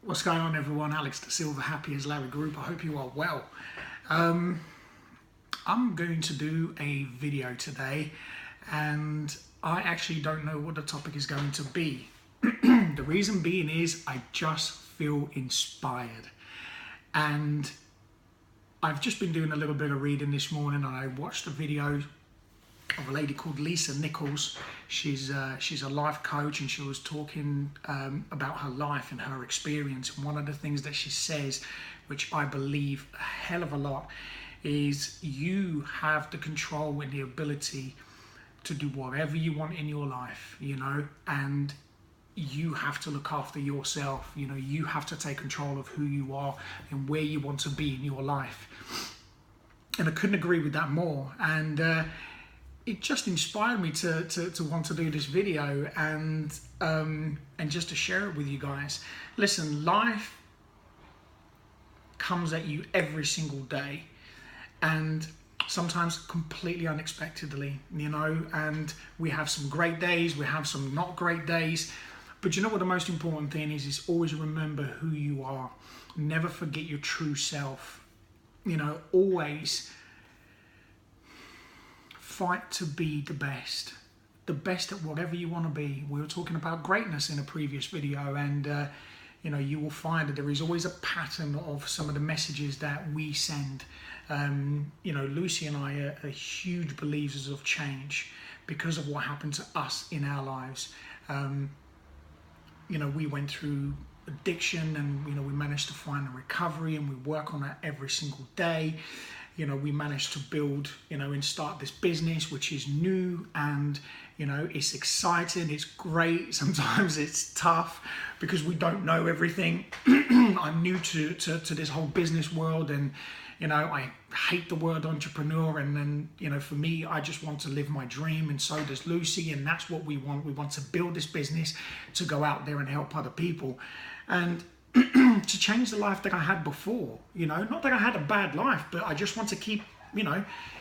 What's going on, everyone? Alex Da Silva, happy as Larry Group. I hope you are well. I'm going to do a video today, and I actually don't know what the topic is going to be. The reason being is I just feel inspired, and I've just been doing a little bit of reading this morning, and I watched a video of a lady called Lisa Nichols. She's a life coach, and she was talking about her life and her experience. And one of the things that she says, which I believe a hell of a lot, is you have the control and the ability to do whatever you want in your life, and you have to look after yourself. You have to take control of who you are and where you want to be in your life. And I couldn't agree with that more. And it just inspired me to want to do this video and just to share it with you guys. Listen, life comes at you every single day, and sometimes completely unexpectedly, and we have some great days, we have some not great days, but you know what the most important thing is always remember who you are. Never forget your true self. Always fight to be the best at whatever you want to be. We were talking about greatness in a previous video, and you will find that there is always a pattern of some of the messages that we send. Lucy and I are huge believers of change because of what happened to us in our lives. We went through addiction, and we managed to find a recovery, and we work on that every single day. We managed to build, and start this business, which is new, and, it's exciting, it's great. Sometimes it's tough because we don't know everything. I'm new to this whole business world, and, I hate the word entrepreneur. And then, for me, I just want to live my dream, and so does Lucy, and that's what we want. We want to build this business to go out there and help other people. And to change the life that I had before, not that I had a bad life, but I just want to keep,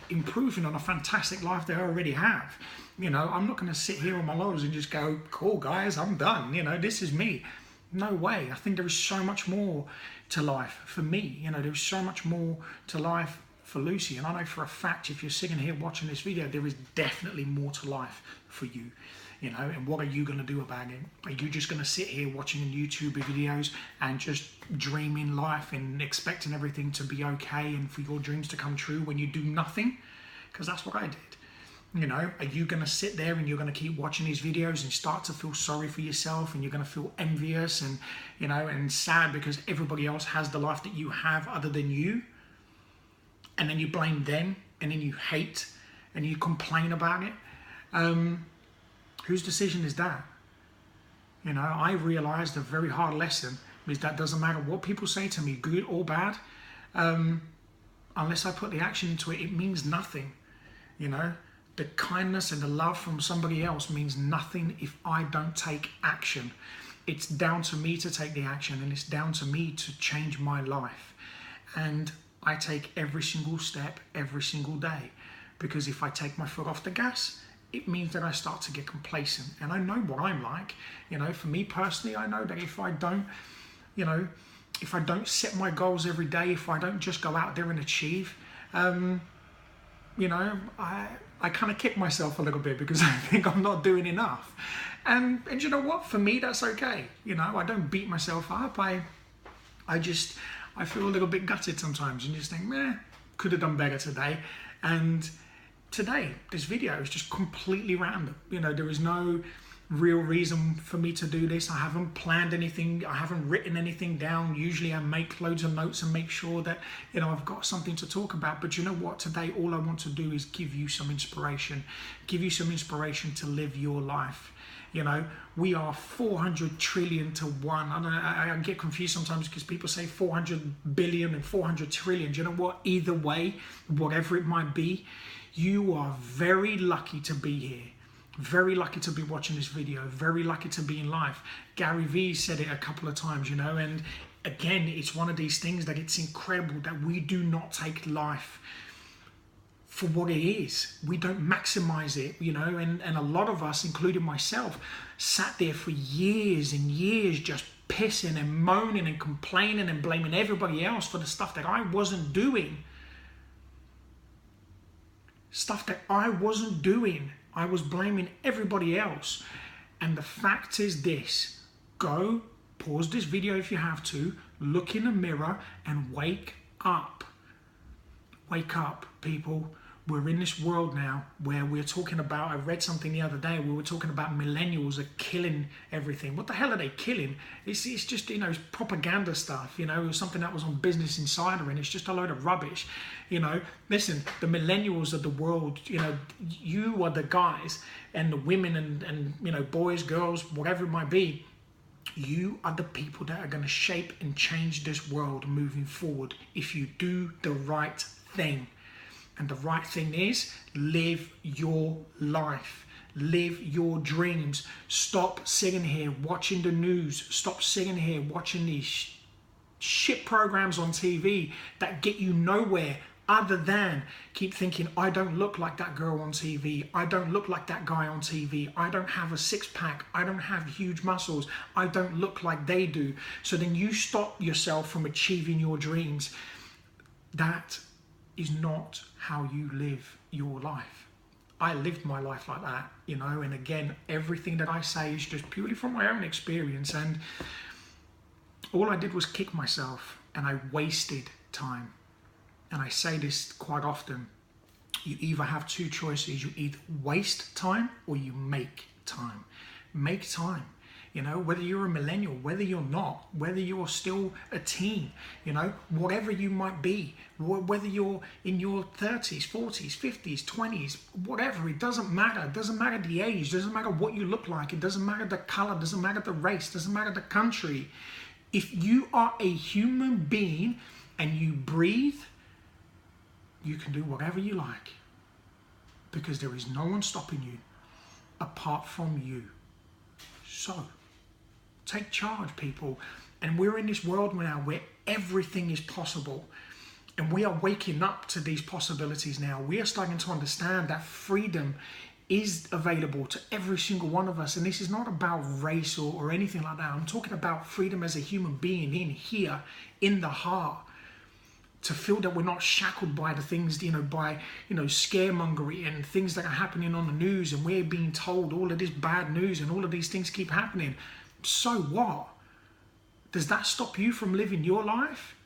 improving on a fantastic life that I already have. I'm not going to sit here on my laurels and just go, cool guys, I'm done. This is me. No way. I think there is so much more to life for me. There's so much more to life for Lucy. And I know for a fact, if you're sitting here watching this video, there is definitely more to life for you. And what are you going to do about it? Are you just going to sit here watching YouTube videos and just dreaming life and expecting everything to be okay and for your dreams to come true when you do nothing? Because that's what I did. Are you going to sit there and you're going to keep watching these videos and start to feel sorry for yourself, and you're going to feel envious and, and sad because everybody else has the life that you have other than you? And then you blame them, and then you hate and you complain about it? Whose decision is that? I realized a very hard lesson is that doesn't matter what people say to me, good or bad, unless I put the action into it, it means nothing. The kindness and the love from somebody else means nothing if I don't take action. It's down to me to take the action, and it's down to me to change my life. And I take every single step every single day, because if I take my foot off the gas, it means that I start to get complacent. And I know what I'm like. For me personally, I know that if I don't, if I don't set my goals every day, if I don't just go out there and achieve, I kind of kick myself a little bit because I think I'm not doing enough. And you know what? For me, that's okay. I don't beat myself up. I feel a little bit gutted sometimes and just think, could have done better today. And today, this video is just completely random. There is no real reason for me to do this. I haven't planned anything. I haven't written anything down. Usually I make loads of notes and make sure that, I've got something to talk about. But you know what? Today, all I want to do is give you some inspiration. Give you some inspiration to live your life. We are 400 trillion to 1. I get confused sometimes because people say 400 billion and 400 trillion. Do you know what? Either way, whatever it might be, you are very lucky to be here. Very lucky to be watching this video. Very lucky to be in life. Gary Vee said it a couple of times, and again, it's one of these things that it's incredible that we do not take life for what it is. We don't maximize it, and a lot of us, including myself, sat there for years and years just pissing and moaning and complaining and blaming everybody else for the stuff that I wasn't doing. Stuff that I wasn't doing. I was blaming everybody else. And the fact is this: go, pause this video if you have to, look in the mirror and wake up. Wake up, people. We're in this world now where we're talking about, I read something the other day, we were talking about millennials are killing everything. What the hell are they killing? It's just, you know, it's propaganda stuff, you know, it was something that was on Business Insider, and it's just a load of rubbish. You know, listen, the millennials of the world, you know, you are the guys and the women and you know, boys, girls, whatever it might be. You are the people that are going to shape and change this world moving forward if you do the right thing. And the right thing is, live your life. Live your dreams. Stop sitting here watching the news. Stop sitting here watching these shit programs on TV that get you nowhere other than keep thinking, I don't look like that girl on TV. I don't look like that guy on TV. I don't have a six-pack. I don't have huge muscles. I don't look like they do. So then you stop yourself from achieving your dreams. That is not how you live your life. I lived my life like that, you know, and again, everything that I say is just purely from my own experience, and all I did was kick myself, and I wasted time. And I say this quite often: you either have two choices. You either waste time or you make time. Make time. You know, whether you're a millennial, whether you're not, whether you're still a teen, you know, whatever you might be, whether you're in your 30s, 40s, 50s, 20s, whatever, it doesn't matter. It doesn't matter the age, it doesn't matter what you look like, it doesn't matter the color, it doesn't matter the race, it doesn't matter the country. If you are a human being and you breathe, you can do whatever you like, because there is no one stopping you apart from you. So, take charge, people. And we're in this world now where everything is possible. And we are waking up to these possibilities now. We are starting to understand that freedom is available to every single one of us. And this is not about race or anything like that. I'm talking about freedom as a human being in here, in the heart. To feel that we're not shackled by the things, you know, by, you know, scaremongering and things that are happening on the news, and we're being told all of this bad news and all of these things keep happening. So what? Does that stop you from living your life?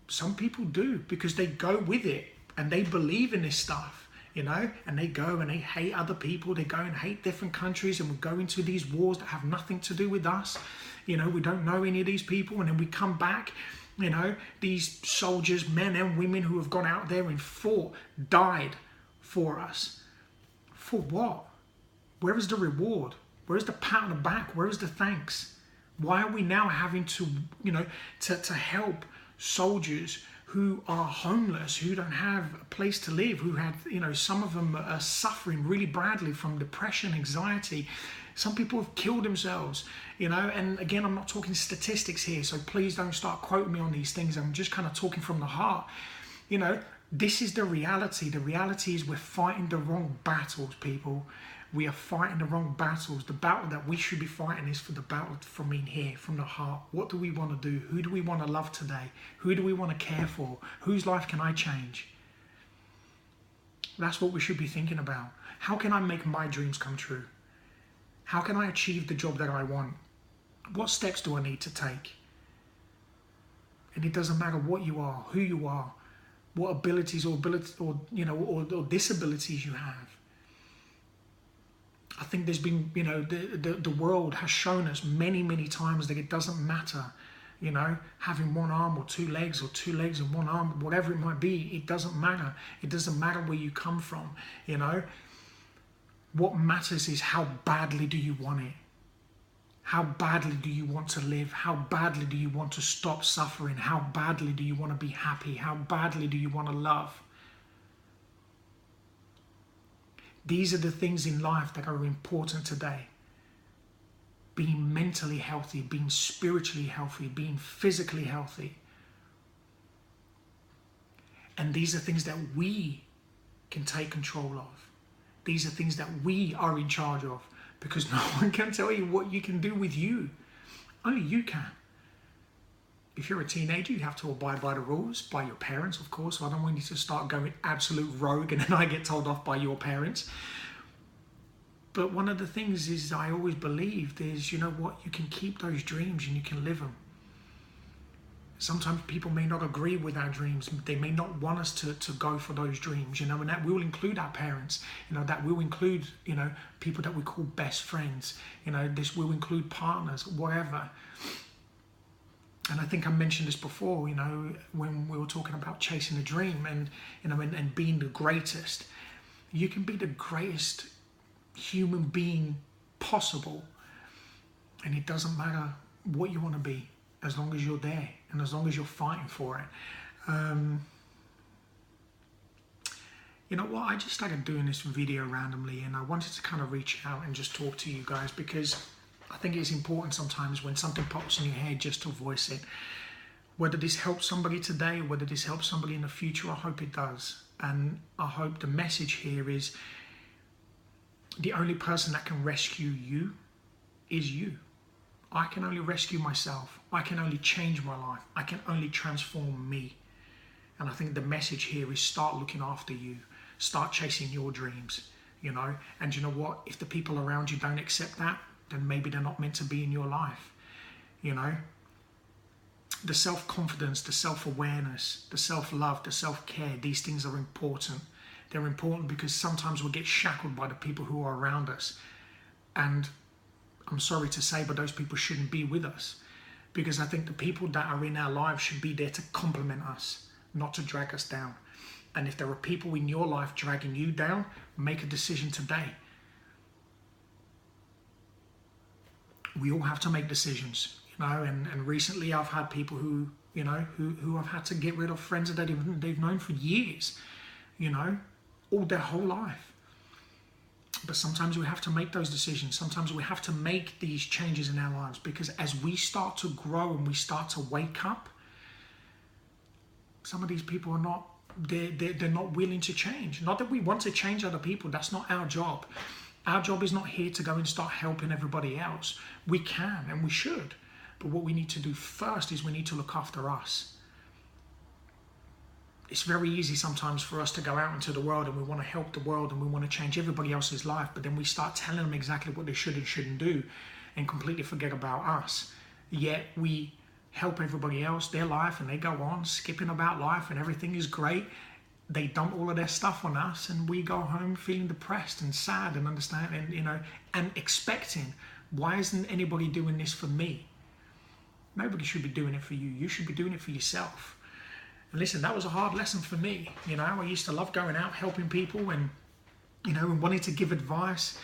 Some people do, because they go with it and they believe in this stuff, you know, and they go and they hate other people. They go and hate different countries, and we go into these wars that have nothing to do with us. You know, we don't know any of these people, and then we come back. You know, these soldiers, men and women who have gone out there and fought, died for us. For what? Where is the reward? Where is the pat on the back? Where is the thanks? Why are we now having to, you know, to help soldiers who are homeless, who don't have a place to live, who had, you know, some of them are suffering really badly from depression, anxiety. Some people have killed themselves, you know, and again, I'm not talking statistics here, so please don't start quoting me on these things. I'm just kind of talking from the heart. You know, this is the reality. The reality is we're fighting the wrong battles, people. We are fighting the wrong battles. The battle that we should be fighting is for the battle from in here, from the heart. What do we want to do? Who do we want to love today? Who do we want to care for? Whose life can I change? That's what we should be thinking about. How can I make my dreams come true? How can I achieve the job that I want? What steps do I need to take? And it doesn't matter what you are, who you are, what abilities or disabilities you have. I think there's been, you know, the world has shown us many, many times that it doesn't matter, you know, having one arm or two legs and one arm, whatever it might be. It doesn't matter. It doesn't matter where you come from, you know. What matters is how badly do you want it? How badly do you want to live? How badly do you want to stop suffering? How badly do you want to be happy? How badly do you want to love? These are the things in life that are important today. Being mentally healthy, being spiritually healthy, being physically healthy. And these are things that we can take control of. These are things that we are in charge of, because no one can tell you what you can do with you. Only you can. If you're a teenager, you have to abide by the rules, by your parents, of course. So I don't want you to start going absolute rogue and then I get told off by your parents. But one of the things is I always believed is, you know what, you can keep those dreams and you can live them. Sometimes people may not agree with our dreams. They may not want us to go for those dreams, you know, and that will include our parents, you know, that will include, you know, people that we call best friends, you know, this will include partners, whatever. And I think I mentioned this before, you know, when we were talking about chasing a dream and, you know, and being the greatest. You can be the greatest human being possible, and it doesn't matter what you want to be, as long as you're there and as long as you're fighting for it. You know what, I just started doing this video randomly, and I wanted to kind of reach out and just talk to you guys, because I think it's important sometimes when something pops in your head just to voice it. Whether this helps somebody today, whether this helps somebody in the future, I hope it does. And I hope the message here is the only person that can rescue you is you. I can only rescue myself. I can only change my life. I can only transform me. And I think the message here is start looking after you. Start chasing your dreams, you know. And you know what? If the people around you don't accept that, then maybe they're not meant to be in your life, you know. The self-confidence, the self-awareness, the self-love, the self-care, these things are important. They're important because sometimes we get shackled by the people who are around us. And I'm sorry to say, but those people shouldn't be with us, because I think the people that are in our lives should be there to complement us, not to drag us down. And if there are people in your life dragging you down, make a decision today. We all have to make decisions, you know, and recently I've had people who, you know, who have had to get rid of friends that they've known for years, you know, all their whole life. But sometimes we have to make those decisions. Sometimes we have to make these changes in our lives, because as we start to grow and we start to wake up, some of these people are not, they're not willing to change. Not that we want to change other people, that's not our job. Our job is not here to go and start helping everybody else. We can and we should. But what we need to do first is we need to look after us. It's very easy sometimes for us to go out into the world and we want to help the world and we want to change everybody else's life, but then we start telling them exactly what they should and shouldn't do and completely forget about us. Yet we help everybody else, their life, and they go on skipping about life and everything is great. They dump all of their stuff on us and we go home feeling depressed and sad and and, you know, and expecting, why isn't anybody doing this for me? Nobody should be doing it for you. You should be doing it for yourself. And listen, that was a hard lesson for me. You know, I used to love going out, helping people and, you know, and wanting to give advice.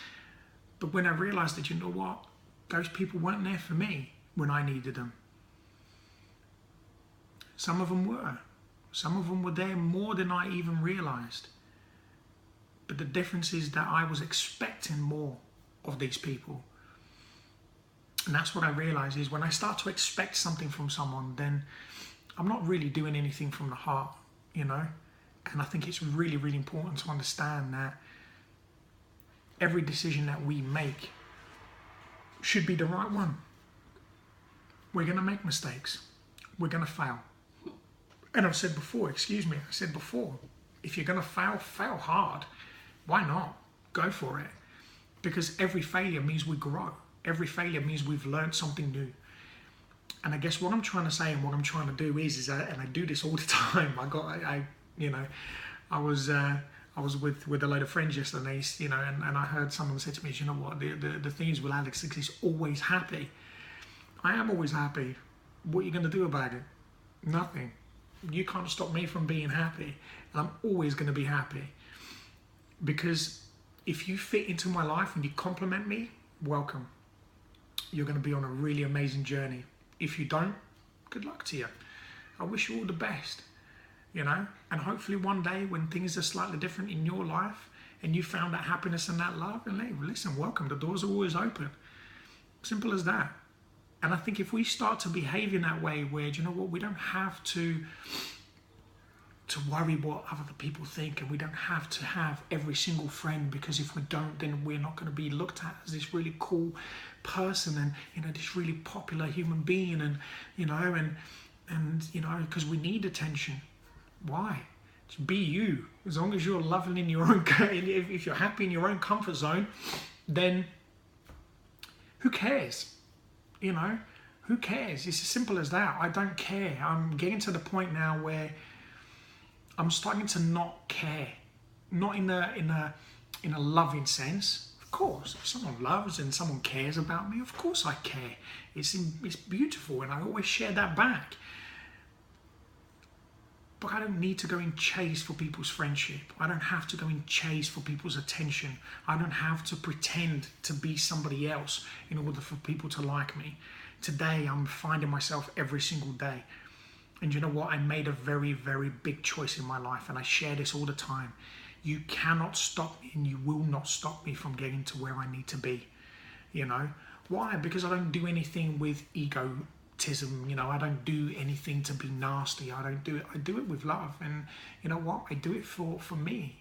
But when I realized that, you know what, those people weren't there for me when I needed them. Some of them were. Some of them were there more than I even realized. But the difference is that I was expecting more of these people. And that's what I realized is when I start to expect something from someone, then I'm not really doing anything from the heart, you know? And I think it's really, really important to understand that every decision that we make should be the right one. We're going to make mistakes. We're going to fail. And I've said before, if you're going to fail, fail hard. Why not? Go for it. Because every failure means we grow. Every failure means we've learned something new. And I guess what I'm trying to say and what I'm trying to do is and I do this all the time. I was with a load of friends yesterday, you know, and I heard someone say to me, you know what, the thing is with Alex, he's always happy. I am always happy. What are you going to do about it? Nothing. You can't stop me from being happy. And I'm always going to be happy. Because if you fit into my life and you compliment me, welcome. You're going to be on a really amazing journey. If you don't, good luck to you. I wish you all the best, you know, and hopefully one day when things are slightly different in your life and you found that happiness and that love, and hey, listen, welcome, the doors are always open. Simple as that. And I think if we start to behave in that way where, you know what, we don't have to to worry what other people think, and we don't have to have every single friend, because if we don't, then we're not going to be looked at as this really cool person and, you know, this really popular human being, and, you know, and you know, because we need attention. Why? Just be you. As long as you're loving in your own, if you're happy in your own comfort zone, then who cares? You know, who cares? It's as simple as that. I don't care. I'm getting to the point now where I'm starting to not care. Not in a loving sense. Of course, if someone loves and someone cares about me, of course I care. It's beautiful, and I always share that back. But I don't need to go and chase for people's friendship. I don't have to go and chase for people's attention. I don't have to pretend to be somebody else in order for people to like me. Today, I'm finding myself every single day. And you know what? I made a very, very big choice in my life, and I share this all the time. You cannot stop me, and you will not stop me from getting to where I need to be. You know? Why? Because I don't do anything with egotism. You know, I don't do anything to be nasty. I don't do it. I do it with love. And you know what? I do it for me.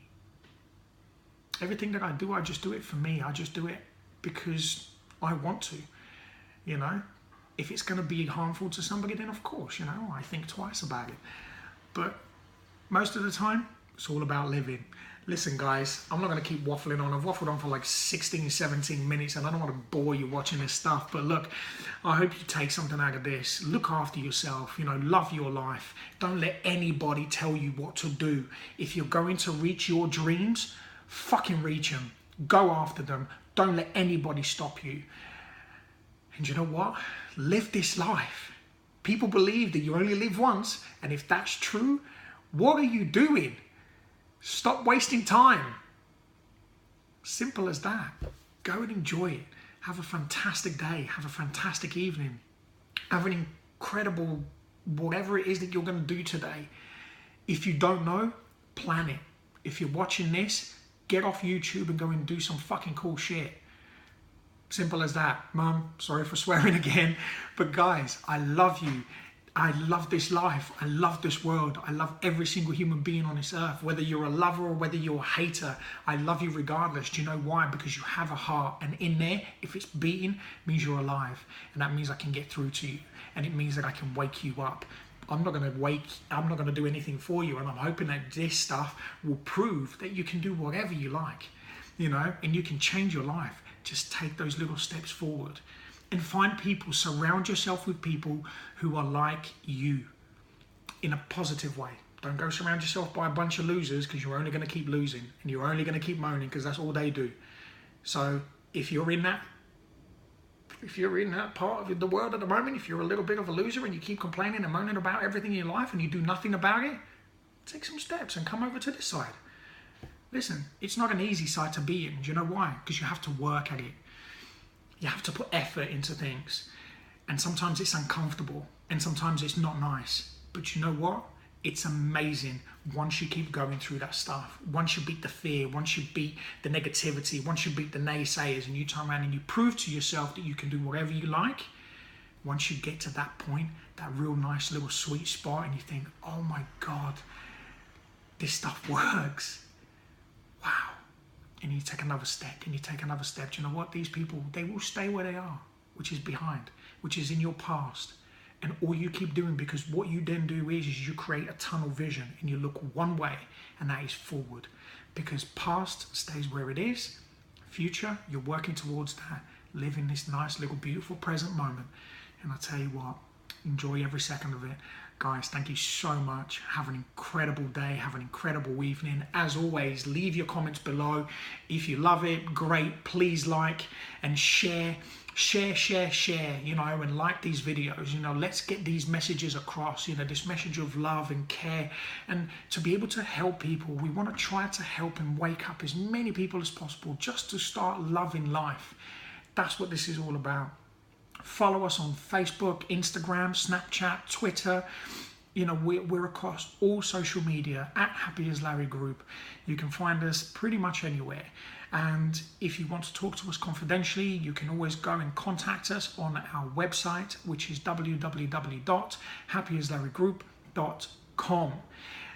Everything that I do, I just do it for me. I just do it because I want to. You know? If it's going to be harmful to somebody, then of course, you know, I think twice about it. But most of the time, it's all about living. Listen, guys, I'm not going to keep waffling on. I've waffled on for like 16, 17 minutes, and I don't want to bore you watching this stuff. But look, I hope you take something out of this. Look after yourself. You know, love your life. Don't let anybody tell you what to do. If you're going to reach your dreams, fucking reach them. Go after them. Don't let anybody stop you. And you know what? Live this life. People believe that you only live once, and if that's true, what are you doing? Stop wasting time. Simple as that. Go and enjoy it. Have a fantastic day. Have a fantastic evening. Have an incredible whatever it is that you're going to do today. If you don't know, plan it. If you're watching this, get off YouTube and go and do some fucking cool shit. Simple as that. Mum, sorry for swearing again. But guys, I love you. I love this life. I love this world. I love every single human being on this earth. Whether you're a lover or whether you're a hater, I love you regardless. Do you know why? Because you have a heart. And in there, if it's beating, it means you're alive. And that means I can get through to you. And it means that I can wake you up. I'm not going to do anything for you. And I'm hoping that this stuff will prove that you can do whatever you like. You know, and you can change your life. Just take those little steps forward and find people, surround yourself with people who are like you in a positive way. Don't go surround yourself by a bunch of losers, because you're only going to keep losing and you're only going to keep moaning, because that's all they do. So if you're in that part of the world at the moment, if you're a little bit of a loser and you keep complaining and moaning about everything in your life and you do nothing about it, take some steps and come over to this side. Listen, it's not an easy side to be in. Do you know why? Because you have to work at it. You have to put effort into things. And sometimes it's uncomfortable. And sometimes it's not nice. But you know what? It's amazing once you keep going through that stuff. Once you beat the fear, once you beat the negativity, once you beat the naysayers, and you turn around and you prove to yourself that you can do whatever you like. Once you get to that point, that real nice little sweet spot, and you think, oh my God, this stuff works. Wow. And you take another step, and you take another step. Do you know what? These people, they will stay where they are, which is behind, which is in your past. And all you keep doing, because what you then do is you create a tunnel vision, and you look one way, and that is forward. Because past stays where it is. Future, you're working towards that. Live in this nice little beautiful present moment. And I tell you what, enjoy every second of it. Guys, thank you so much. Have an incredible day. Have an incredible evening. As always, leave your comments below. If you love it, great. Please like and share. Share, you know, and like these videos. You know, let's get these messages across, you know, this message of love and care, and to be able to help people. We want to try to help and wake up as many people as possible just to start loving life. That's what this is all about. Follow us on Facebook, Instagram, Snapchat, Twitter. You know, we're across all social media at Happy as Larry Group. You can find us pretty much anywhere. And if you want to talk to us confidentially, you can always go and contact us on our website, which is www.happyaslarrygroup.com.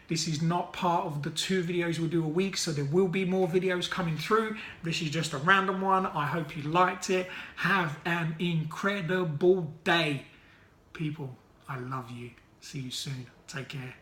This is not part of the 2 videos we do a week, so there will be more videos coming through. This is just a random one. I hope you liked it. Have an incredible day. People, I love you. See you soon. Take care.